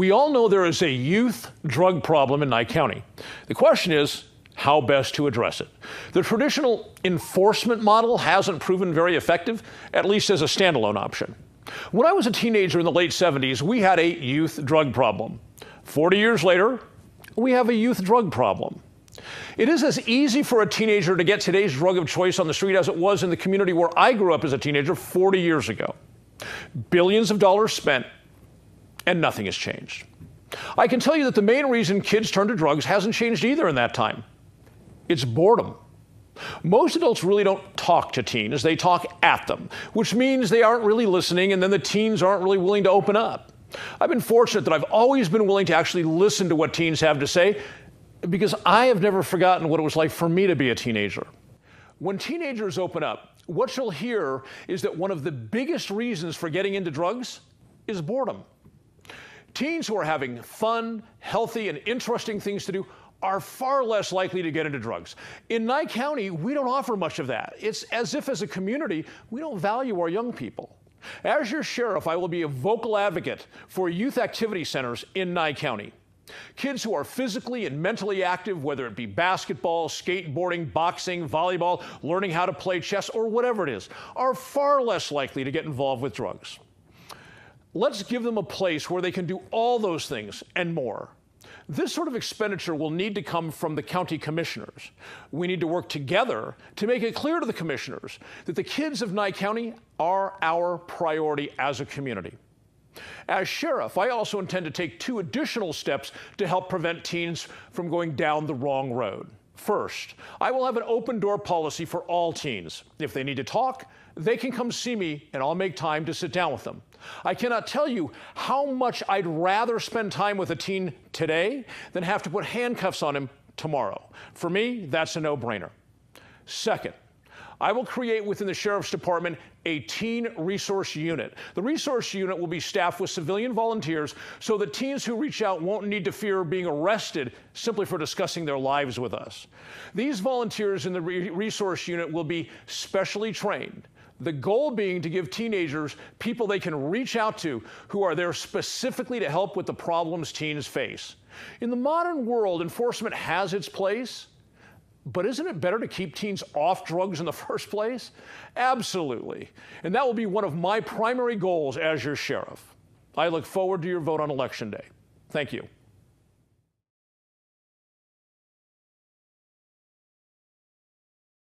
We all know there is a youth drug problem in Nye County. The question is, how best to address it? The traditional enforcement model hasn't proven very effective, at least as a standalone option. When I was a teenager in the late 70s, we had a youth drug problem. 40 years later, we have a youth drug problem. It is as easy for a teenager to get today's drug of choice on the street as it was in the community where I grew up as a teenager 40 years ago. Billions of dollars spent, and nothing has changed. I can tell you that the main reason kids turn to drugs hasn't changed either in that time. It's boredom. Most adults really don't talk to teens, they talk at them, which means they aren't really listening, and then the teens aren't really willing to open up. I've been fortunate that I've always been willing to actually listen to what teens have to say, because I have never forgotten what it was like for me to be a teenager. When teenagers open up, what you'll hear is that one of the biggest reasons for getting into drugs is boredom. Teens who are having fun, healthy, and interesting things to do are far less likely to get into drugs. In Nye County, we don't offer much of that. It's as if as a community, we don't value our young people. As your sheriff, I will be a vocal advocate for youth activity centers in Nye County. Kids who are physically and mentally active, whether it be basketball, skateboarding, boxing, volleyball, learning how to play chess, or whatever it is, are far less likely to get involved with drugs. Let's give them a place where they can do all those things and more. This sort of expenditure will need to come from the county commissioners. We need to work together to make it clear to the commissioners that the kids of Nye County are our priority as a community. As sheriff, I also intend to take 2 additional steps to help prevent teens from going down the wrong road. First, I will have an open door policy for all teens. If they need to talk, they can come see me and I'll make time to sit down with them. I cannot tell you how much I'd rather spend time with a teen today than have to put handcuffs on him tomorrow. For me, that's a no-brainer. Second, I will create within the Sheriff's Department a teen resource unit. The resource unit will be staffed with civilian volunteers so that teens who reach out won't need to fear being arrested simply for discussing their lives with us. These volunteers in the resource unit will be specially trained. The goal being to give teenagers people they can reach out to who are there specifically to help with the problems teens face. In the modern world, enforcement has its place, but isn't it better to keep teens off drugs in the first place? Absolutely. And that will be one of my primary goals as your sheriff. I look forward to your vote on Election Day. Thank you.